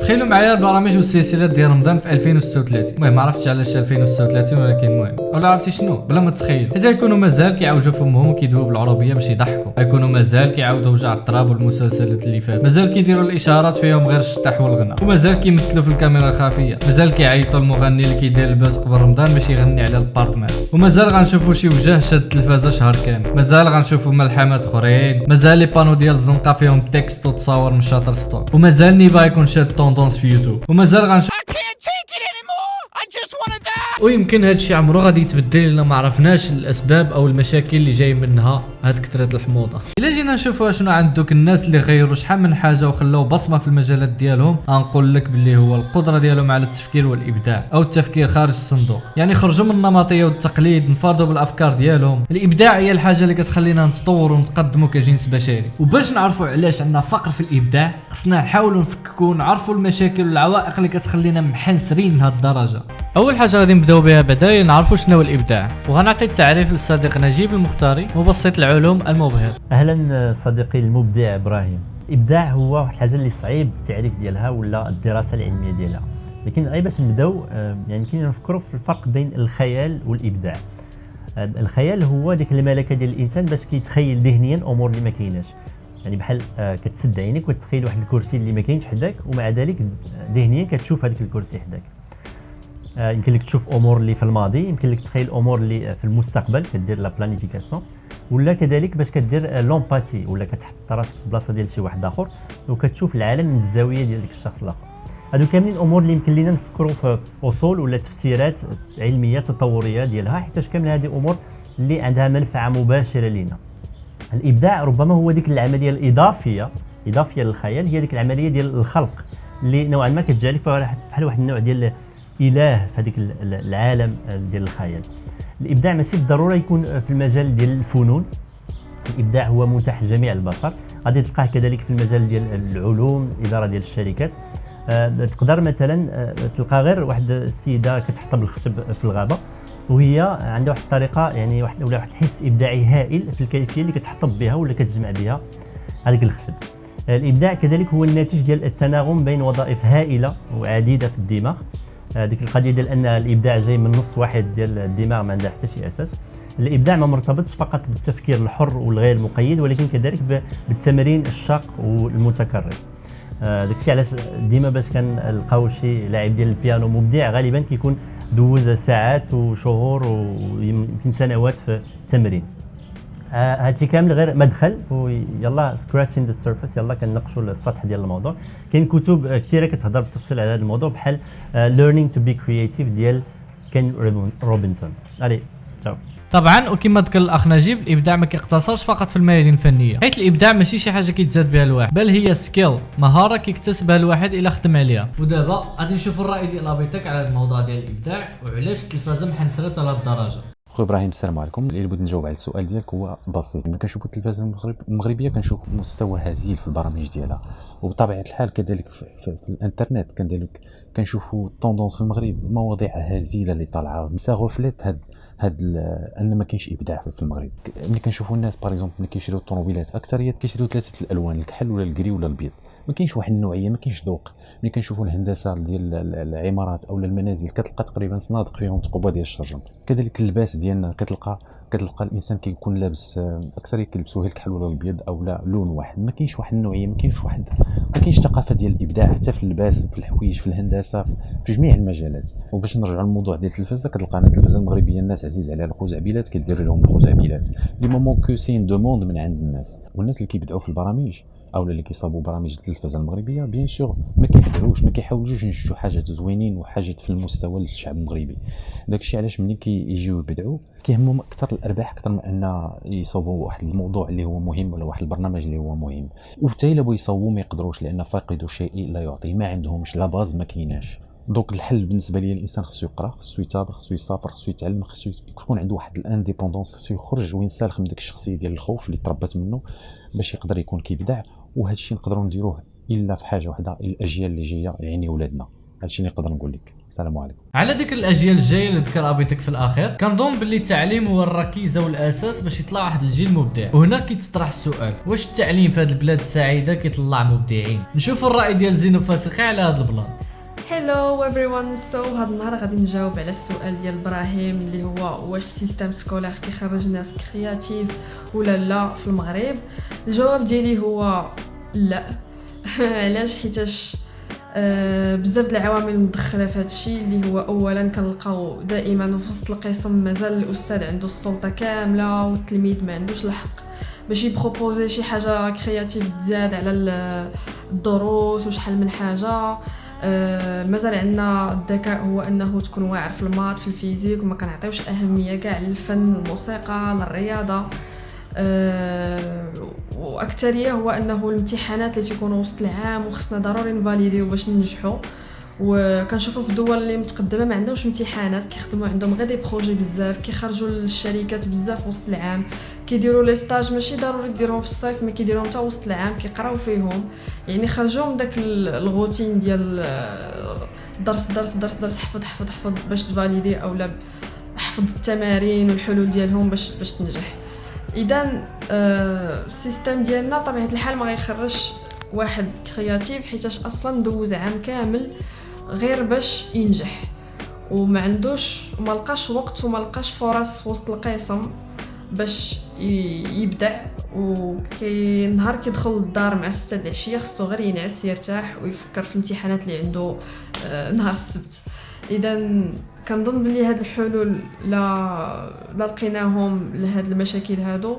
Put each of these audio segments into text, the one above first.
تخيلوا معايا البرامج والسلسلات ديال رمضان في 2036. المهم ما عرفتش علاش 2036 ولكن المهم ولا عرفتي شنو بلا ما تخيل، حيت غيكونوا مازال كيعوجوا فمهم وكيدويو بالعربيه باش يضحكوا، غيكونوا مازال كيعاودوا وجع التراب والمسلسلات اللي فات، مازال كيديروا الاشارات فيهم غير الشطح والغنى، ومازال كيمثلوا في الكاميرا الخفيه، مازال كيعيطوا المغني اللي كيدير الباس قبل رمضان باش يغني على البارتمان، ومازال غنشوفوا شي وجه شاد التلفازه شهر كامل، مازال غنشوفوا ملحمات اخرين، مازال لي بانو ديال الزنقه فيهم تكست وتصاور من شاطر ستوك، ومازال نيفا يكون شاد طوندونس في يوتيوب، ومازال غنشوف ويمكن هادشي عمرو غادي يتبدل الا ما عرفناش الاسباب او المشاكل اللي جاي منها هاد كثره الحموضه. الا جينا نشوفوا شنو عند دوك الناس اللي غيروا شحال من حاجه وخلاو بصمه في المجالات ديالهم، غنقول لك باللي هو القدره ديالهم على التفكير والابداع او التفكير خارج الصندوق، يعني خرجوا من النمطيه والتقليد، انفردوا بالافكار ديالهم. الابداع هي الحاجه اللي كتخلينا نتطوروا ونتقدموا كجنس بشري، وباش نعرفوا علاش عندنا فقر في الابداع خصنا نحاولوا نفككوا ونعرفوا المشاكل والعوائق اللي كتخلينا محنسرين لهاد الدرجه. اول حاجه غادي نبداو بها بعدا نعرفوا شنو هو الابداع، وغنعطي التعريف للصديق نجيب المختاري مبسط العلوم المبهر. اهلا صديقي المبدع ابراهيم. الابداع هو واحد الحاجه اللي صعيب التعريف ديالها ولا الدراسه العلميه ديالها، لكن غير باش نبداو يعني كاين نفكروا في الفرق بين الخيال والابداع. الخيال هو ديك الملكه ديال الانسان باش كيتخيل ذهنيا امور اللي ما كايناش، يعني بحال كتسد عينيك وتتخيل واحد الكرسي اللي ما كاينش حداك، ومع ذلك ذهنيا كتشوف هذاك الكرسي حداك. يمكن لك تشوف امور اللي في الماضي، يمكن لك تخيل امور اللي في المستقبل كدير لا بلانيفيكاسيون، ولا كذلك باش كدير لومباتي ولا كتحط راسك في البلاصه ديال شي واحد اخر وكتشوف العالم من الزاويه ديال ديك الشخص الاخر. هادو كاملين امور اللي يمكن لينا نفكروا في اصول ولا تفسيرات علميه تطوريه ديالها، حيت كامل هذه امور اللي عندها منفعه مباشره لينا. الابداع ربما هو ديك العمليه الاضافيه للخيال، هي ديك العمليه ديال الخلق اللي نوعا ما كتجعلك بحال واحد النوع ديال اله في هذيك العالم ديال الخيال. الابداع ماشي بالضروره يكون في المجال ديال الفنون، الابداع هو متاح لجميع البشر، غادي تلقاه كذلك في المجال ديال العلوم، الاداره ديال الشركات. تقدر مثلا تلقى غير واحد السيده كتحطب الخشب في الغابه وهي عندها واحد الطريقه يعني واحد الحس ابداعي هائل في الكيفيه اللي كتحطب بها ولا كتجمع بها هذاك الخشب. الابداع كذلك هو الناتج ديال التناغم بين وظائف هائله وعديده في الدماغ. ديك القضيه ديال ان الابداع جاي من نص واحد ديال الدماغ ما عندها حتى شي اساس. الابداع ما مرتبطش فقط بالتفكير الحر والغير مقيد، ولكن كذلك بالتمرين الشاق والمتكرر. داكشي علاش ديما باش كنلقاو شي لاعب ديال البيانو مبدع غالبا كيكون دوز ساعات وشهور ويمكن سنوات في التمرين. هادشي كامل غير مدخل ويلا سكراتشين ذا سيرفيس، يلا كنناقشوا السطح ديال الموضوع. كاين كتب كثيره كتهضر بالتفصيل على هذا الموضوع بحال learning to be creative ديال كين روبنسون. علي تشاو. طبعا وكما ذكر الاخ نجيب، الابداع ما كيقتصرش فقط في الميادين الفنيه، حيت الابداع ماشي شي حاجه كيتزاد بها الواحد، بل هي سكيل، مهاره كيكتسبها الواحد الا خدم عليها. ودابا غادي نشوفوا الراي ديال ابيتك على هذا الموضوع ديال الابداع وعلاش التلفازه محنسرات على الدرجه. خويا ابراهيم السلام عليكم. اللي بغيت نجاوب على السؤال ديالك هو بسيط. ملي كنشوفوا التلفازه المغربيه كنشوف مستوى هزيل في البرامج ديالها، وبطبيعه الحال كذلك في الانترنت كذلك كنشوفوا الطوندونس في المغرب مواضيع هزيله اللي طالعه ساغوفليت هاد ان ما كاينش ابداع في المغرب. ملي كنشوفوا الناس باغ اكزومبل ملي كيشريو الطوموبيلات اكثريات كيشريو ثلاثه الالوان، الكحل ولا الكري ولا البيض، ما كاينش واحد النوعيه، ما كاينش ذوق. ملي كنشوفوا الهندسه ديال العمارات او المنازل كتلقى تقريبا صنادق فيهم ثقوبه ديال الشرجم. كذلك اللباس ديالنا كتلقى الانسان كيكون لابس اكثريه كيلبسوا الكحل ولا البيض او لا لون واحد، ما كاينش واحد النوعيه، ما كاينش ثقافه ديال الابداع حتى في اللباس، في الحوايج، في الهندسه، في جميع المجالات. وباش نرجعوا للموضوع ديال التلفازه، كتلقى انا التلفازه المغربيه الناس عزيز عليها الخزعبيلات كيدير لهم الخزعبيلات دي مومون كو سين دوموند من عند الناس. والناس اللي كيبداو في البرامج او اللي كيصاوبوا برامج التلفازه المغربيه بيان سور ما كيفكروش، ما كيحاولوش ينتجوا حاجات زوينين وحاجات في المستوى للشعب المغربي. داكشي علاش ملي كيجيو يبدعوا كيهمهم اكثر الارباح اكثر من ان يصاوبوا واحد الموضوع اللي هو مهم ولا واحد البرنامج اللي هو مهم. وحتى الا بغاو يصاوبوا ما يقدروش، لان فاقدوا شيء لا يعطي، ما عندهمش لا باز، ما كايناش. دونك الحل بالنسبه لي الانسان خصو يقرا، خصو يتابع، خصو يسافر، خصو يتعلم، خصو يكون عنده واحد الانديبوندونس، خصو يخرج وينسالخ من ديك الشخصيه ديال الخوف اللي تربت منه باش يقدر يكون كيبدع. وهذا الشيء نقدروا نديروه الا في حاجه واحده، الاجيال اللي جايه يعني ولادنا. هادشي اللي نقدر نقول لك. السلام عليكم. على ذكر الاجيال الجايه اللي ذكر ابيتك في الاخير، كنظن باللي التعليم هو الركيزه والاساس باش يطلع واحد الجيل مبدع. وهنا كيتطرح السؤال، واش التعليم في هذه البلاد السعيده كيطلع مبدعين؟ نشوفوا الراي ديال زينو فاسقي على هذا البلان. هلو everyone. هاد النهار غادي نجاوب على السؤال ديال ابراهيم اللي هو واش السيستم سكولير كيخرج ناس كرياتيف ولا لا في المغرب. الجواب ديالي هو لا. علاش؟ حيتاش بزاف د العوامل مدخله في هذا الشيء، اللي هو اولا كنلقاو دائما في وسط القسم مازال الاستاذ عنده السلطه كامله والتلميذ ما عندوش الحق باش يبروبوزي شي حاجه كرياتيف تزاد على الدروس وشحال من حاجه. مازال عندنا الذكاء هو انه تكون واعر في المات في الفيزيك، وما كنعطيوش اهميه كاع للفن الموسيقى للرياضه. واكثريه هو انه الامتحانات اللي تيكونوا وسط العام وخصنا ضروري نفاليديو باش ننجحوا. وكنشوفوا في الدول اللي متقدمه ما عندهمش امتحانات، كيخدموا عندهم غير دي بروجي بزاف، كيخرجوا للشركات بزاف وسط العام، كيديروا لي ستاج ماشي ضروري ديرهم في الصيف، ما كيديروهم حتى وسط العام، كيقراو فيهم. يعني خرجوا من داك الروتين ديال درس درس درس درس حفظ حفظ حفظ باش تفاليدي، اولا حفظ التمارين والحلول ديالهم باش تنجح. اذا السيستم ديالنا طبيعه الحال ما غيخرجش واحد كرياتيف، حيتاش اصلا دوز عام كامل غير باش ينجح، وما عندوش وما لقاش وقت وما لقاش فرص وسط القسم باش يبدع. وكي نهار كيدخل للدار مع 6 العشيه خصو غير ينعس يرتاح ويفكر في الامتحانات اللي عنده نهار السبت. اذا كنظن بلي هاد الحلول لا لقيناهم لهاد المشاكل هادو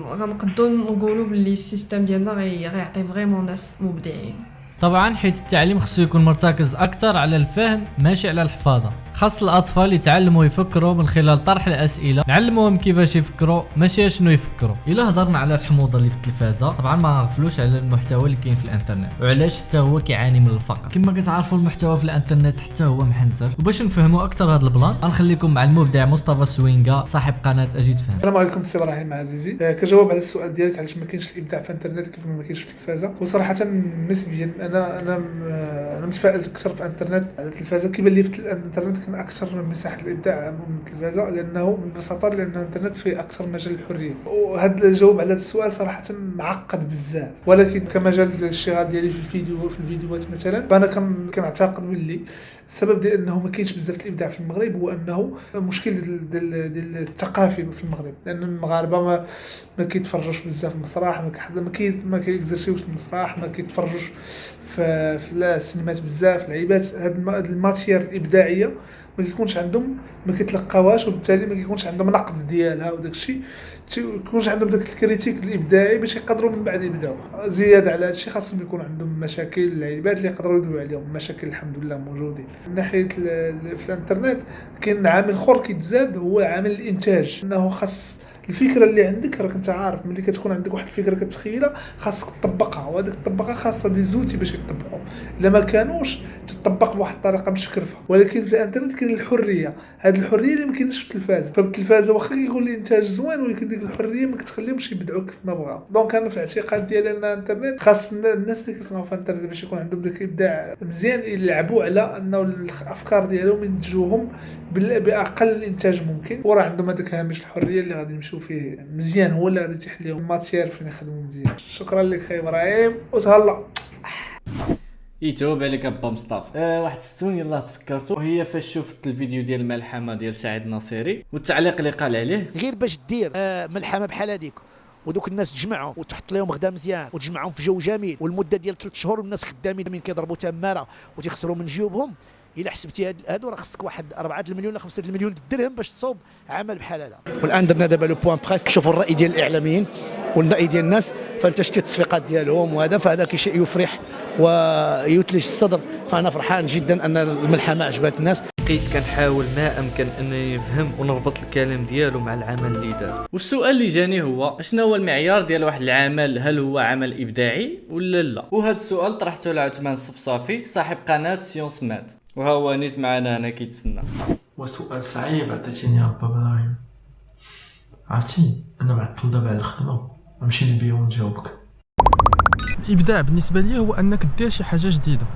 غنقدروا نقولوا بلي السيستم ديالنا غيعطي فريمون ناس مبدعين. طبعا حيت التعليم خصو يكون مرتكز اكثر على الفهم ماشي على الحفاظه. خاص الاطفال يتعلموا يفكروا من خلال طرح الاسئله، نعلموهم كيفاش يفكروا ماشي شنو يفكروا. الا هضرنا على الحموضه اللي في التلفازه، طبعا ما نغفلوش على المحتوى اللي كاين في الانترنت، وعلاش حتى هو كيعاني من الفقر. كما كتعرفوا المحتوى في الانترنت حتى هو محنسر. وباش نفهموا اكثر هذا البلان غنخليكم مع المبدع مصطفى سوينغا صاحب قناه اجيد فهم. السلام عليكم، سي ابراهيم عزيزي. كجواب على السؤال ديالك علاش ما كاينش الابداع في الانترنت كيف ما كاينش في التلفازه، وصراحه نسبيا انا متفائل اكثر في الانترنت على التلفازه. كيبان لي في الانترنت كان اكثر من مساحه الابداع من التلفازه، لانه ببساطه لان الانترنت فيه اكثر مجال للحريه. وهذا الجواب على هذا السؤال صراحه معقد بزاف، ولكن كمجال الاشتغال ديالي في الفيديوهات مثلا، فانا كنعتقد باللي السبب ديال انه ما كاينش بزاف الابداع في المغرب هو انه مشكل ديال الثقافي في المغرب، لان المغاربه ما كيتفرجوش بزاف في المسرح، ما كيكزرسيوش المسرح، ما كيتفرجوش في السينمات بزاف لعيبات. هاد الماتير الابداعيه ما كيكونش عندهم، ما كيتلقاوهاش، وبالتالي ما كيكونش عندهم نقد ديالها، وداك الشيء كيكونش عندهم داك الكريتيك الابداعي باش يقدروا من بعد يبداو. زياده على هذا الشيء خاصهم يكون عندهم مشاكل اللعيبات اللي يقدروا يدويو عليهم. المشاكل الحمد لله موجودين. من ناحيه في الانترنت كاين عامل اخر كيتزاد، هو عامل الانتاج، انه خاص الفكره اللي عندك، راك انت عارف ملي كتكون عندك واحد الفكره كتخيلها خاصك تطبقها، وهذيك الطبقه خاصه دي زوتي باش يطبقوا. الا ما كانوش تطبق بواحد الطريقه مشكرفه. ولكن في الانترنت كاين الحريه، هذه الحريه اللي ما كاينش في التلفازه. فالتلفازه واخا يقول الانتاج زوين، ولكن ديك الحريه ما كتخليهمش يبدعوا كيف ما بغاو. دونك انا في الاعتقاد ديالي ان الانترنت خاص الناس اللي كيصنعوا في الانترنت باش يكون عندهم داك الابداع مزيان، يلعبوا على انه الافكار ديالهم ينتجوهم باقل انتاج ممكن، وراه عندهم هذاك هامش الحريه اللي غادي يمشيو فيه مزيان، هو اللي غادي يتيح لهم ماتير فين يخدموا مزيان. شكرا لك خي ابراهيم، وتهلا. يتوب عليك ابا مصطفى. واحد السون يلاه تفكرتو، وهي فاش شفت الفيديو ديال الملحمه ديال سعيد ناصيري والتعليق اللي قال عليه، غير باش دير ملحمه بحال هذيك ودوك الناس تجمعوا وتحط لهم غدا مزيان وتجمعهم في جو جميل، والمده ديال 3 شهور والناس خدامين من كيضربوا تماره وتيخسروا من جيوبهم. الا حسبتي هادو راه خصك واحد 4 المليون ولا 5 المليون الدرهم باش تصوب عمل بحال هذا. والان درنا دابا لو بوان بريس، شوفوا الراي ديال الاعلاميين والراي ديال الناس، فانت شتي التصفيقات ديالهم وهذا، فهذا شيء يفرح ويثلج الصدر. فانا فرحان جدا ان الملحمه عجبت الناس. بقيت كنحاول ما امكن انني نفهم ونربط الكلام ديالو مع العمل اللي دار. والسؤال اللي جاني هو شنو هو المعيار ديال واحد العمل؟ هل هو عمل ابداعي ولا لا؟ وهذا السؤال طرحته لعثمان الصفصافي صاحب قناه سيونس مات، وها هو نيت معنا انا كيتسنى. وسؤال صعيب عطيتيني يا ابا ابراهيم. عرفتي انا معطل دابا على الخدمه، نمشي نبيو ونجاوبك. الابداع بالنسبه لي هو انك دير شي حاجه جديده،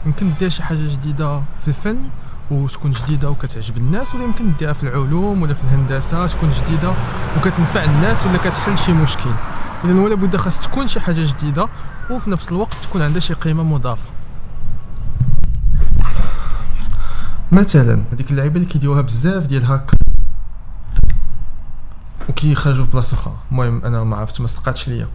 يمكن دير شي حاجه جديده في الفن وتكون جديده وكتعجب الناس، ولا يمكن ديرها في العلوم ولا في الهندسه تكون جديده وكتنفع الناس ولا كتحل شي مشكل. اذا ولا بد خاص تكون شي حاجه جديده وفي نفس الوقت تكون عندها شي قيمه مضافه. مثلا هذيك اللعيبه اللي كيديروها بزاف ديال هكا وكيخرجوا في بلاصه اخرى، المهم انا ما عرفت ما صدقاتش ليا.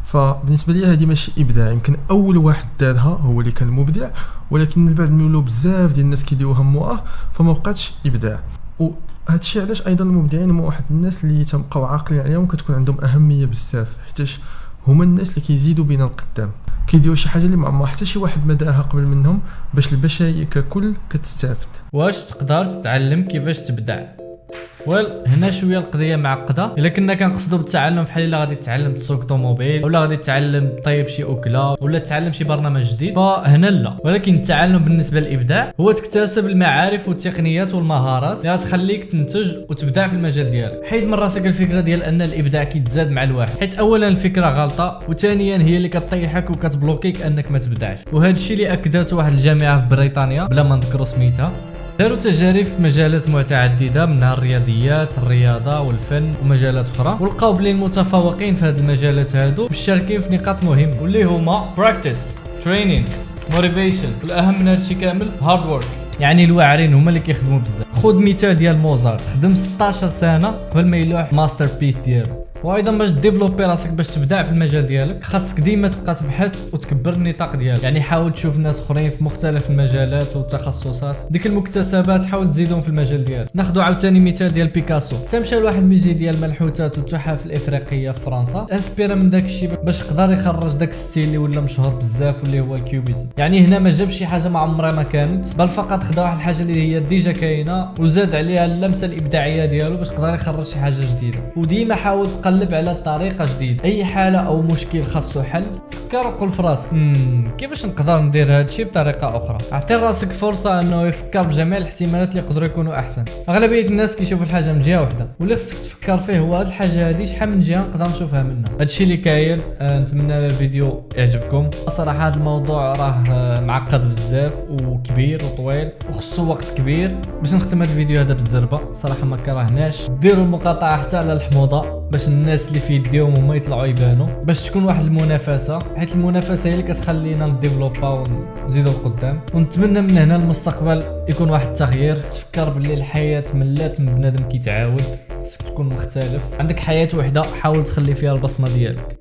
فبالنسبه لي هذه ماشي ابداع، يمكن اول واحد دارها هو اللي كان مبدع، ولكن من بعد ملي بزاف ديال الناس كيديروها مواه فما بقاتش ابداع. وهذا الشيء علاش ايضا المبدعين هما واحد الناس اللي تنبقاو عاقلين عليهم كتكون عندهم اهميه بزاف، حيتاش هما الناس اللي كيزيدوا بينا القدام، كيديروا شي حاجه اللي ما حتى شي واحد ما داها قبل منهم باش البشريه ككل كتستافد. واش تقدر تتعلم كيفاش تبدع؟ هنا شويه القضيه معقده. الا كنا كنقصدوا بالتعلم بحال الا غادي تتعلم تسوق طوموبيل ولا غادي تتعلم طيب شي اكله ولا تتعلم شي برنامج جديد، فهنا لا. ولكن التعلم بالنسبه للابداع هو تكتسب المعارف والتقنيات والمهارات اللي غتخليك تنتج وتبدع في المجال ديالك. حيد من راسك الفكره ديال ان الابداع كيتزاد مع الواحد، حيت اولا الفكره غلطه وثانيا هي اللي كطيحك وكتبلوكيك انك ما تبدعش. وهذا الشيء اللي اكدته واحد الجامعه في بريطانيا بلا ما نذكروا سميتها. داروا تجارب في مجالات متعدده منها الرياضيات، الرياضه والفن ومجالات اخرى، ولقاو بلي المتفوقين في هذه المجالات هادو مشاركين في نقاط مهمه واللي هما براكتيس، ترينين، موتيفيشن، والاهم من هادشي كامل هارد وورك. يعني الواعرين هما اللي كيخدموا بزاف. خذ مثال ديال موزارت، خدم 16 سنه قبل ما يلوح ماستر بيس ديالو. وايضا باش ديفلوبي راسك باش تبدع في المجال ديالك خاصك ديما تبقى تبحث وتكبر النطاق ديالك. يعني حاول تشوف ناس اخرين في مختلف المجالات والتخصصات، ديك المكتسبات حاول تزيدهم في المجال ديالك. ناخذوا عاوتاني مثال ديال بيكاسو، تمشى لواحد الميزي ديال المنحوتات والتحف الافريقيه في فرنسا، انسبيرا من داك الشيء باش يقدر يخرج داك الستيل اللي ولا مشهور بزاف واللي هو الكيوبيزم. يعني هنا ما جابش شي حاجه ما عمرها ما كانت، بل فقط خدا واحد الحاجه اللي هي ديجا كاينه وزاد عليها اللمسه الابداعيه ديالو باش يقدر يخرج شي حاجه جديده. وديما حاول تقلب على الطريقه جديد. اي حاله او مشكل خاصو حل، فكر وقول في راسك كيفاش نقدر ندير هذا الشيء بطريقه اخرى. اعطي راسك فرصه انه يفكر بجميع الاحتمالات اللي يقدروا يكونوا احسن. اغلبيه الناس كيشوفوا الحاجه من جهه واحده، واللي خصك تفكر فيه هو هذه الحاجه هذه شحال من جهه نقدر نشوفها منها. هذا الشيء اللي كاين. نتمنى الفيديو يعجبكم. صراحه هذا الموضوع راه معقد بزاف وكبير وطويل وخصو وقت كبير باش نختم هذا الفيديو هذا بالزربه. صراحه ما كرهناش. ديروا المقاطعه حتى على الحموضه باش الناس اللي في يديهم هما يطلعوا يبانوا، باش تكون واحد المنافسه، حيت المنافسه هي اللي كتخلينا نديفلوبا ونزيدوا لقدام. ونتمنى من هنا المستقبل يكون واحد التغيير. تفكر باللي الحياه ملات من بنادم كيتعاود، خصك تكون مختلف، عندك حياه وحده، حاول تخلي فيها البصمه ديالك.